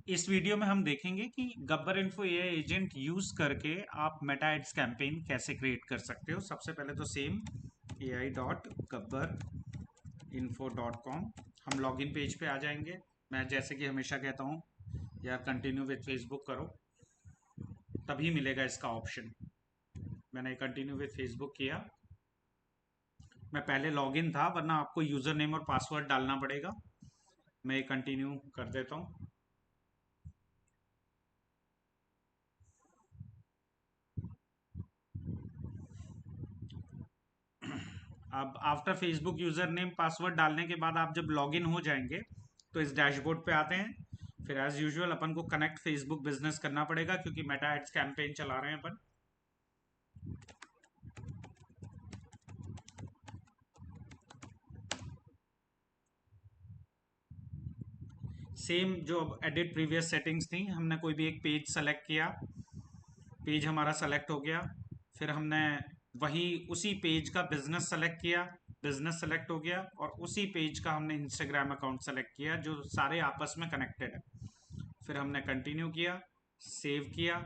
इस वीडियो में हम देखेंगे कि Gabbar info AI agent use करके आप मेटा एड्स कैंपेन कैसे क्रिएट कर सकते हो। सबसे पहले तो सेम ai.gabberinfo.com हम लॉगिन पेज पे आ जाएंगे। मैं जैसे कि हमेशा कहता हूँ यार कंटिन्यू विथ फेसबुक करो, तभी मिलेगा इसका ऑप्शन। मैंने कंटिन्यू विथ फेसबुक किया। मैं पहले लॉगिन था, वरना आपको यूज़र नेम और पासवर्ड डालना पड़ेगा। मैं कंटिन्यू कर देता हूँ। अब after Facebook user name password डालने के बाद आप जब लॉगिन हो जाएंगे तो इस डैशबोर्ड पे आते हैं। फिर एज यूजुअल अपन को कनेक्ट फेसबुक बिजनेस करना पड़ेगा, क्योंकि मेटा एड्स कैंपेन चला रहे हैं अपन। सेम जो एडिट प्रीवियस सेटिंग्स थी, हमने कोई भी एक पेज सेलेक्ट किया, पेज हमारा सेलेक्ट हो गया। फिर हमने वही उसी पेज का बिजनेस सेलेक्ट किया, बिजनेस सेलेक्ट हो गया। और उसी पेज का हमने इंस्टाग्राम अकाउंट सेलेक्ट किया, जो सारे आपस में कनेक्टेड है। फिर हमने कंटिन्यू किया, सेव किया,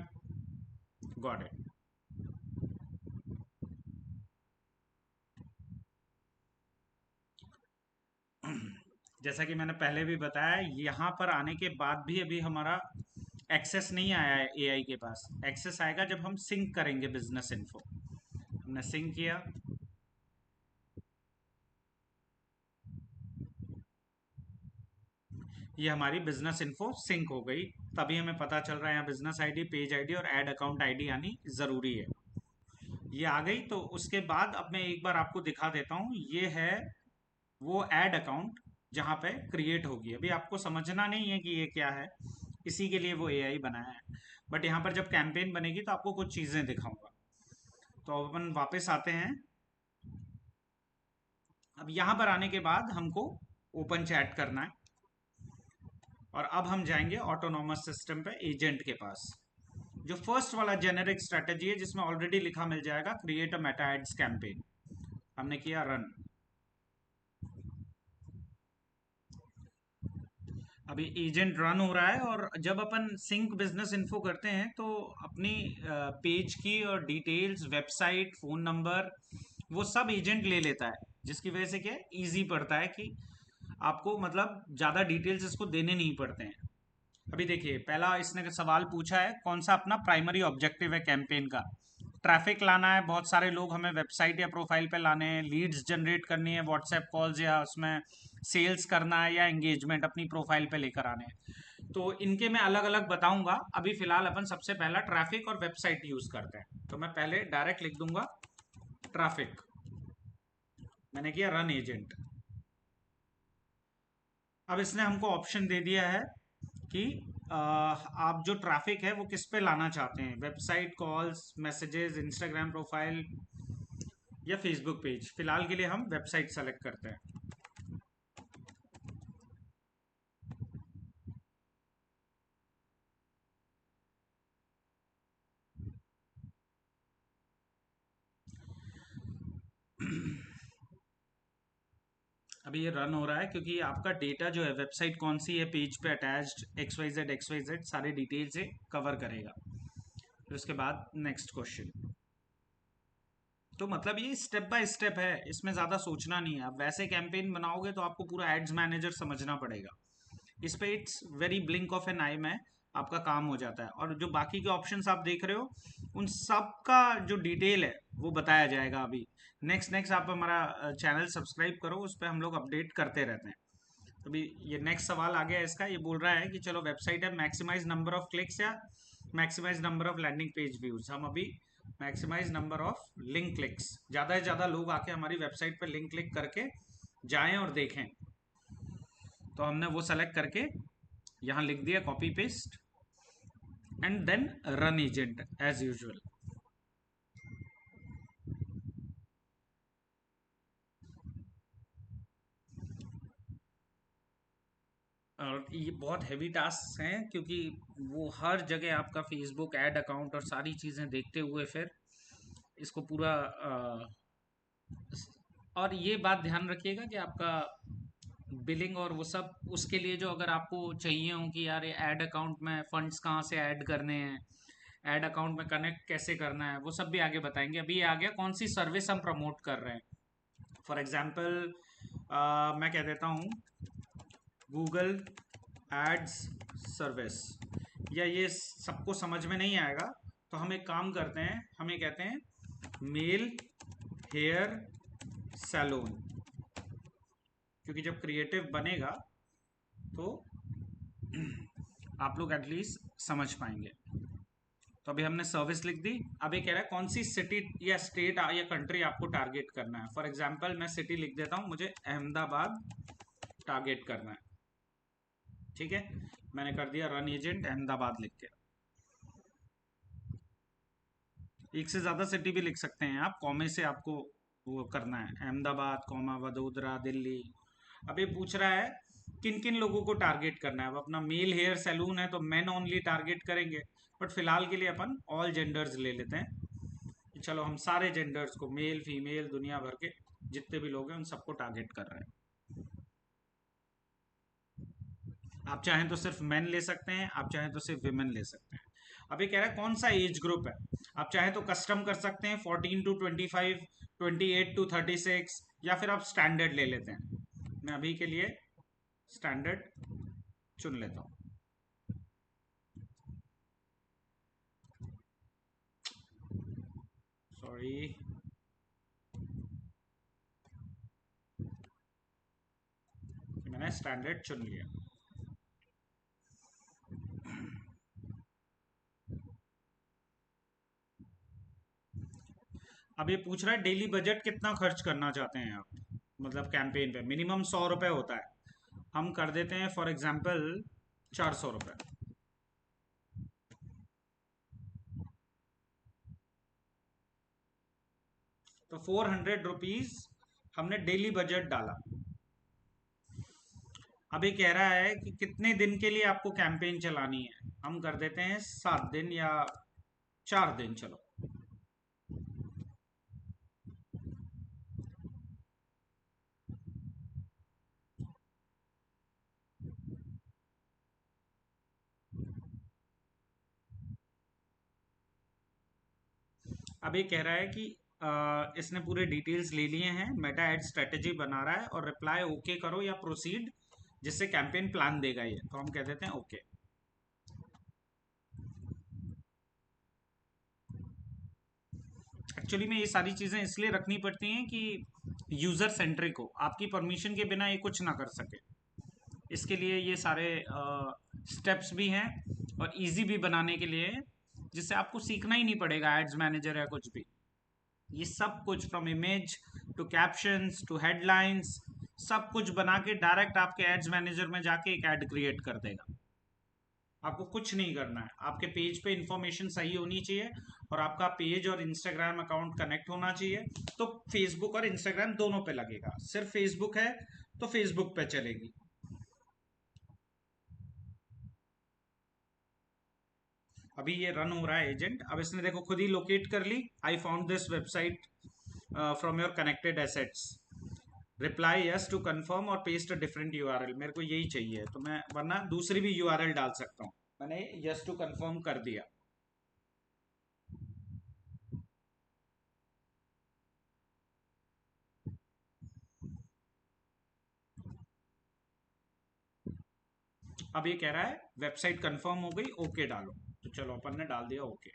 गॉट इट। जैसा कि मैंने पहले भी बताया, यहाँ पर आने के बाद भी अभी हमारा एक्सेस नहीं आया है एआई के पास। एक्सेस आएगा जब हम सिंक करेंगे बिजनेस इन्फो। हमने सिंक किया, ये हमारी बिजनेस इन्फो सिंक हो गई। तभी हमें पता चल रहा है यहाँ बिजनेस आईडी, पेज आईडी और ऐड अकाउंट आईडी आनी जरूरी है। ये आ गई। तो उसके बाद अब मैं एक बार आपको दिखा देता हूँ। ये है वो ऐड अकाउंट जहाँ पे क्रिएट होगी। अभी आपको समझना नहीं है कि ये क्या है, इसी के लिए वो एआई बनाया है। बट यहाँ पर जब कैंपेन बनेगी तो आपको कुछ चीज़ें दिखाऊंगा। तो अब अपन वापस आते हैं। अब यहाँ पर आने के बाद हमको ओपन चैट करना है। और अब हम जाएंगे ऑटोनॉमस सिस्टम पे एजेंट के पास। जो फर्स्ट वाला जेनेरिक स्ट्रेटेजी है, जिसमें ऑलरेडी लिखा मिल जाएगा create a Meta ads campaign. हमने किया रन। अभी एजेंट रन हो रहा है। और जब अपन सिंक बिजनेस इन्फो करते हैं तो अपनी पेज की और डिटेल्स, वेबसाइट, फोन नंबर, वो सब एजेंट ले लेता है। जिसकी वजह से क्या है, ईजी पड़ता है कि आपको मतलब ज़्यादा डिटेल्स इसको देने नहीं पड़ते हैं। अभी देखिए, पहला इसने सवाल पूछा है कौन सा अपना प्राइमरी ऑब्जेक्टिव है कैंपेन का। ट्रैफिक लाना है, बहुत सारे लोग हमें वेबसाइट या प्रोफाइल पे लाने हैं, लीड्स जनरेट करनी है, व्हाट्सएप कॉल्स या उसमें सेल्स करना है, या एंगेजमेंट अपनी प्रोफाइल पे लेकर आने हैं। तो इनके मैं अलग अलग बताऊंगा। अभी फिलहाल अपन सबसे पहला ट्रैफिक और वेबसाइट यूज करते हैं। तो मैं पहले डायरेक्ट लिख दूंगा ट्रैफिक। मैंने किया रन एजेंट। अब इसने हमको ऑप्शन दे दिया है कि आप जो ट्रैफिक है वो किस पे लाना चाहते हैं, website, calls, messages, Instagram profile या फेसबुक पेज। फिलहाल के लिए हम वेबसाइट सेलेक्ट करते हैं। अभी ये रन हो रहा है, क्योंकि आपका डेटा जो है, वेबसाइट कौन सी है, पेज पे अटैच्ड एक्स वाई जेड सारे डिटेल से कवर करेगा। फिर उसके बाद नेक्स्ट क्वेश्चन। तो मतलब ये स्टेप बाय स्टेप है, इसमें ज़्यादा सोचना नहीं है। आप वैसे कैंपेन बनाओगे तो आपको पूरा एड्स मैनेजर समझना पड़ेगा। इस पे it's very blink of an eye में आपका काम हो जाता है। और जो बाकी के ऑप्शंस आप देख रहे हो, उन सब का जो डिटेल है वो बताया जाएगा अभी। नेक्स्ट नेक्स्ट आप हमारा चैनल सब्सक्राइब करो, उस पर हम लोग अपडेट करते रहते हैं। तो अभी ये नेक्स्ट सवाल आ गया इसका। ये बोल रहा है कि चलो वेबसाइट है, मैक्सिमाइज नंबर ऑफ क्लिक्स या maximize number of landing page views. हम अभी maximize number of link clicks, ज़्यादा से ज़्यादा लोग आके हमारी वेबसाइट पर लिंक क्लिक करके जाएं और देखें। तो हमने वो सेलेक्ट करके यहाँ लिख दिया, copy paste, and then run agent as usual. और ये बहुत हैवी टास्क हैं, क्योंकि वो हर जगह आपका फेसबुक ऐड अकाउंट और सारी चीज़ें देखते हुए फिर इसको पूरा और ये बात ध्यान रखिएगा कि आपका बिलिंग और वो सब उसके लिए जो अगर आपको चाहिए हो कि यार ये ऐड अकाउंट में फंड्स कहाँ से ऐड करने हैं, ऐड अकाउंट में कनेक्ट कैसे करना है, वो सब भी आगे बताएंगे। अभी ये आ गया कौन सी सर्विस हम प्रमोट कर रहे हैं। फॉर एग्जाम्पल मैं कह देता हूँ गूगल एड्स सर्विस, या ये सबको समझ में नहीं आएगा तो हम एक काम करते हैं, हम ये कहते हैं मेल हेयर सैलून, क्योंकि जब क्रिएटिव बनेगा तो आप लोग एटलीस्ट समझ पाएंगे। तो अभी हमने सर्विस लिख दी। अब ये कह रहा है कौन सी सिटी या स्टेट या कंट्री आपको टारगेट करना है। फॉर एग्जांपल मैं सिटी लिख देता हूँ, मुझे अहमदाबाद टारगेट करना है। ठीक है, मैंने कर दिया रन एजेंट अहमदाबाद लिख के। एक से ज्यादा सिटी भी लिख सकते हैं आप, कॉमे से आपको वो करना है, अहमदाबाद कॉमा वडोदरा दिल्ली। अब ये पूछ रहा है किन किन लोगों को टारगेट करना है। अब अपना मेल हेयर सैलून है तो मेन ओनली टारगेट करेंगे, बट फिलहाल के लिए अपन ऑल जेंडर्स ले लेते हैं कि चलो हम सारे जेंडर्स को, मेल फीमेल दुनिया भर के जितने भी लोग हैं उन सबको टारगेट कर रहे हैं। आप चाहें तो सिर्फ मेन ले सकते हैं, आप चाहें तो सिर्फ विमेन ले सकते हैं। अभी कह रहा है कौन सा एज ग्रुप है। आप चाहे तो कस्टम कर सकते हैं 14 to 25, 28 to 36, या फिर आप स्टैंडर्ड ले लेते हैं। मैं अभी के लिए स्टैंडर्ड चुन लेता हूँ। सॉरी, मैंने स्टैंडर्ड चुन लिया। अब ये पूछ रहा है डेली बजट कितना खर्च करना चाहते हैं आप, मतलब कैंपेन पे मिनिमम 100 रुपये होता है। हम कर देते हैं फॉर एग्जाम्पल 400 रुपये। तो 400 रुपीज हमने डेली बजट डाला। अभी कह रहा है कि कितने दिन के लिए आपको कैंपेन चलानी है। हम कर देते हैं 7 दिन या 4 दिन, चलो। अब ये कह रहा है कि इसने पूरे डिटेल्स ले लिए हैं, मेटा एड स्ट्रेटेजी बना रहा है और रिप्लाई ओके करो या प्रोसीड, जिससे कैंपेन प्लान देगा ये, तो हम कह देते हैं ओके। एक्चुअली में ये सारी चीज़ें इसलिए रखनी पड़ती हैं कि यूज़र सेंट्रिक हो, आपकी परमिशन के बिना ये कुछ ना कर सके। इसके लिए ये सारे स्टेप्स भी हैं और इजी भी बनाने के लिए, जिससे आपको सीखना ही नहीं पड़ेगा एड्स मैनेजर या कुछ भी। ये सब कुछ from image to captions to headlines, सब कुछ बना के डायरेक्ट आपके एड्स मैनेजर में जाके एक ऐड क्रिएट कर देगा। आपको कुछ नहीं करना है, आपके पेज पे इंफॉर्मेशन सही होनी चाहिए और आपका पेज और इंस्टाग्राम अकाउंट कनेक्ट होना चाहिए, तो फेसबुक और इंस्टाग्राम दोनों पे लगेगा। सिर्फ फेसबुक है तो फेसबुक पे चलेगी। अभी ये रन हो रहा है एजेंट। अब इसने देखो खुद ही लोकेट कर ली, I found this website from your connected assets, reply yes to confirm और पेस्ट अ डिफरेंट यूआरएल। मेरे को यही चाहिए तो मैं वरना दूसरी भी यूआरएल डाल सकता हूँ। मैंने यस टू कंफर्म कर दिया। अब ये कह रहा है वेबसाइट कंफर्म हो गई, ओके डालो। तो चलो अपन ने डाल दिया ओके।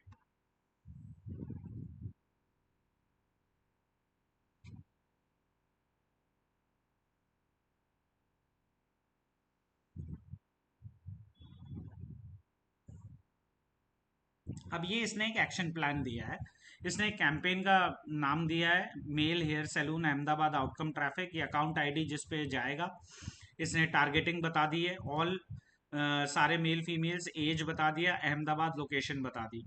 अब ये इसने एक एक्शन प्लान दिया है। इसने एक कैंपेन का नाम दिया है male hair salon Ahmedabad outcome traffic, ये अकाउंट आईडी जिस पे जाएगा। इसने टारगेटिंग बता दी है, ऑल सारे मेल फीमेल्स, एज बता दिया, अहमदाबाद लोकेशन बता दी।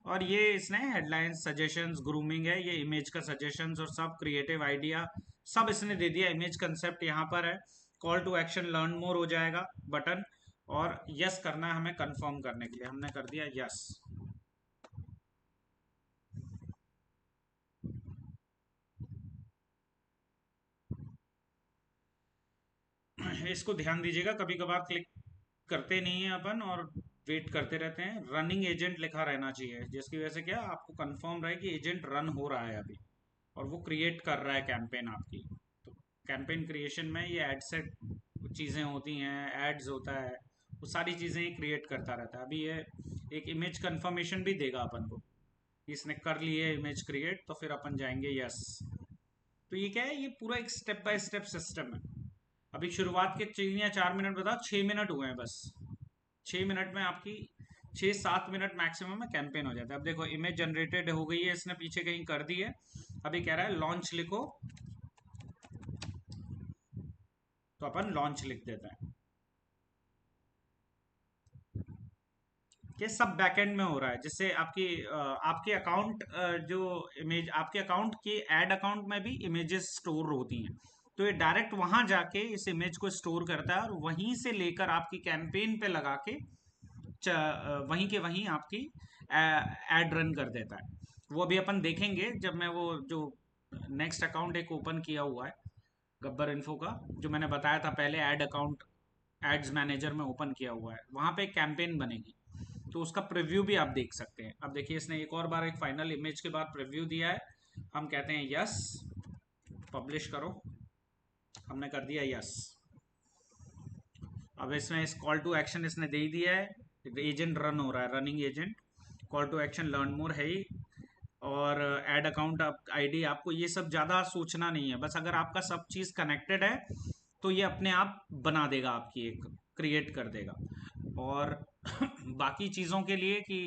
और ये इसने हेडलाइंस सजेशंस, ग्रूमिंग है, ये इमेज का सजेशंस और सब क्रिएटिव आइडिया सब इसने दे दिया। इमेज कंसेप्ट यहाँ पर है, call to action learn more हो जाएगा बटन, और यस करना है हमें कंफर्म करने के लिए, हमने कर दिया यस। इसको ध्यान दीजिएगा, कभी कभार क्लिक करते नहीं है अपन और वेट करते रहते हैं। रनिंग एजेंट लिखा रहना चाहिए, जिसकी वजह से क्या आपको कंफर्म रहे कि एजेंट रन हो रहा है अभी और वो क्रिएट कर रहा है कैंपेन आपकी। तो कैंपेन क्रिएशन में ये एड सेट चीज़ें होती हैं, एड्स होता है, वो सारी चीज़ें ही क्रिएट करता रहता है। अभी ये एक इमेज कंफर्मेशन भी देगा अपन को, इसने कर ली है इमेज क्रिएट, तो फिर अपन जाएंगे यस। तो ये क्या है, ये पूरा एक स्टेप बाय स्टेप सिस्टम है। अभी शुरुआत के 3 या 4 मिनट बताओ, 6 मिनट हुए हैं बस। 6 मिनट में आपकी 6-7 मिनट मैक्सिमम में कैंपेन हो जाता है। अब देखो इमेज जनरेटेड हो गई है, इसने पीछे कहीं कर दी है। अभी कह रहा है लॉन्च लिखो, तो अपन लॉन्च लिख देते हैं। ये सब बैकएंड में हो रहा है, जिससे आपकी आपके अकाउंट जो इमेज आपके अकाउंट की एड अकाउंट में भी इमेजेस स्टोर होती हैं, तो ये डायरेक्ट वहां जाके इस इमेज को स्टोर करता है और वहीं से लेकर आपकी कैंपेन पे लगा के वहीं के वहीं आपकी एड रन कर देता है। वो अभी अपन देखेंगे जब मैं वो जो नेक्स्ट अकाउंट एक ओपन किया हुआ है गब्बर इन्फो का, जो मैंने बताया था पहले, एड अकाउंट एड्स मैनेजर में ओपन किया हुआ है, वहां पे एक कैंपेन बनेगी, तो उसका प्रीव्यू भी आप देख सकते हैं। अब देखिए इसने एक और बार एक फाइनल इमेज के बाद प्रीव्यू दिया है। हम कहते हैं यस, पब्लिश करो, हमने कर दिया यस। अब इसमें इस कॉल टू एक्शन इसने दे ही दिया है, एजेंट रन हो रहा है, running agent, call to action learn more है ही, और एड अकाउंट आईडी। आपको ये सब ज़्यादा सोचना नहीं है, बस अगर आपका सब चीज़ कनेक्टेड है तो ये अपने आप बना देगा, आपकी एक क्रिएट कर देगा। और बाकी चीज़ों के लिए कि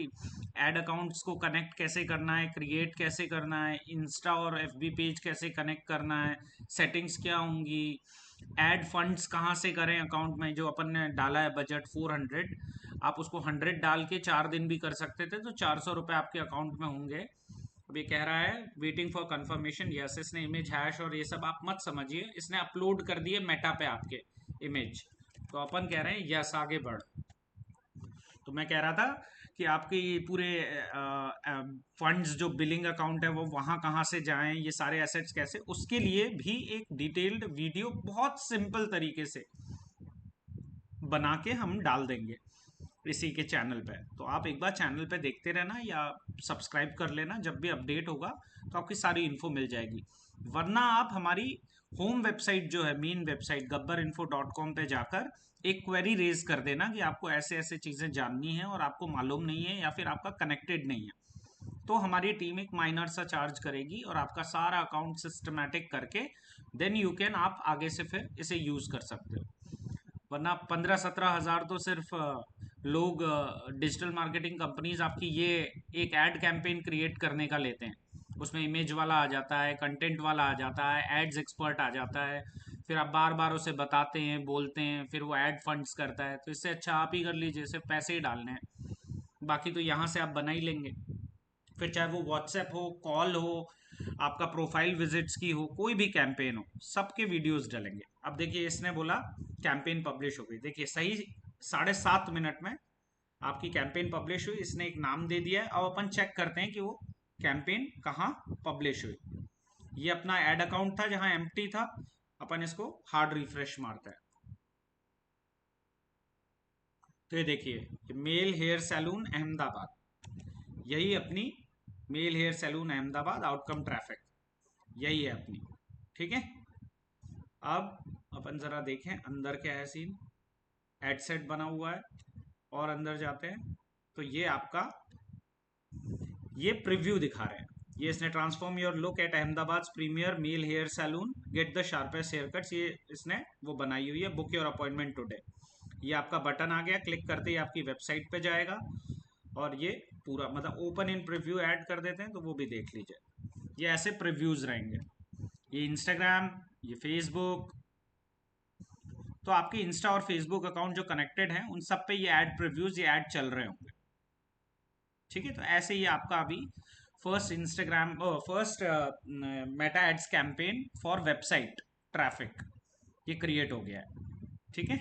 एड अकाउंट्स को कनेक्ट कैसे करना है, क्रिएट कैसे करना है, इंस्टा और एफबी पेज कैसे कनेक्ट करना है, सेटिंग्स क्या होंगी, एड फंड्स कहाँ से करें अकाउंट में, जो अपन ने डाला है बजट 400, आप उसको 100 डाल के 4 दिन भी कर सकते थे, तो 400 रुपये आपके अकाउंट में होंगे। अब ये कह रहा है वेटिंग फॉर कंफर्मेशन, यस। इसने इमेज हैश और ये सब आप मत समझिए, इसने अपलोड कर दिए मेटा पे आपके इमेज, तो अपन कह रहे हैं यस आगे बढ़। तो मैं कह रहा था कि आपके ये पूरे फंड्स जो बिलिंग अकाउंट है वो वहाँ कहाँ से जाएं, ये सारे एसेट्स कैसे, उसके लिए भी एक डिटेल्ड वीडियो बहुत सिंपल तरीके से बना के हम डाल देंगे इसी के चैनल पे। तो आप एक बार चैनल पे देखते रहना या सब्सक्राइब कर लेना, जब भी अपडेट होगा तो आपकी सारी इन्फो मिल जाएगी। वरना आप हमारी होम वेबसाइट जो है, मेन वेबसाइट gabberinfo.com पे जाकर एक क्वेरी रेज कर देना कि आपको ऐसे ऐसे चीज़ें जाननी है और आपको मालूम नहीं है या फिर आपका कनेक्टेड नहीं है, तो हमारी टीम एक माइनर सा चार्ज करेगी और आपका सारा अकाउंट सिस्टमेटिक करके देन यू कैन आप आगे से फिर इसे यूज़ कर सकते हो। वरना 15-17 हज़ार तो सिर्फ लोग डिजिटल मार्केटिंग कंपनीज आपकी ये एक एड कैंपेन क्रिएट करने का लेते हैं। उसमें इमेज वाला आ जाता है, कंटेंट वाला आ जाता है, एड्स एक्सपर्ट आ जाता है, फिर आप बार बार उसे बताते हैं, बोलते हैं, फिर वो एड फंड्स करता है। तो इससे अच्छा आप ही कर लीजिए, सिर्फ पैसे ही डालने हैं, बाकी तो यहाँ से आप बना ही लेंगे। फिर चाहे वो व्हाट्सएप हो, कॉल हो, आपका प्रोफाइल विजिट्स की हो, कोई भी कैंपेन हो, सबके वीडियोस डलेंगे। अब देखिए इसने बोला कैंपेन पब्लिश हो गई, देखिए सही 7.5 मिनट में आपकी कैंपेन पब्लिश हुई, इसने एक नाम दे दिया है। अब अपन चेक करते हैं कि वो कैंपेन कहाँ पब्लिश हुई। ये अपना एड अकाउंट था जहां एम्प्टी था, अपन इसको हार्ड रिफ्रेश मारते हैं, तो ये देखिए मेल हेयर सैलून अहमदाबाद, यही अपनी male hair salon Ahmedabad outcome traffic, यही है अपनी। ठीक है, अब अपन ज़रा देखें अंदर क्या है सीन। एड सेट बना हुआ है और अंदर जाते हैं तो ये आपका ये प्रीव्यू दिखा रहे हैं। ये इसने transform your look at Ahmedabad premier male hair salon, get the sharpest hair cuts, ये इसने वो बनाई हुई है, बुक योर अपॉइंटमेंट टुडे। ये आपका बटन आ गया, क्लिक करते ही आपकी वेबसाइट पे जाएगा और ये पूरा मतलब ओपन इन प्रीव्यू ऐड कर देते हैं, तो वो भी देख लीजिए। ये ऐसे प्रीव्यूज रहेंगे, ये इंस्टाग्राम, ये फेसबुक, तो आपके इंस्टा और फेसबुक अकाउंट जो कनेक्टेड हैं उन सब पे ये ऐड प्रीव्यूज, ये ऐड चल रहे होंगे। ठीक है, तो ऐसे ही आपका अभी first Meta ads campaign for website traffic ये क्रिएट हो गया है। ठीक है।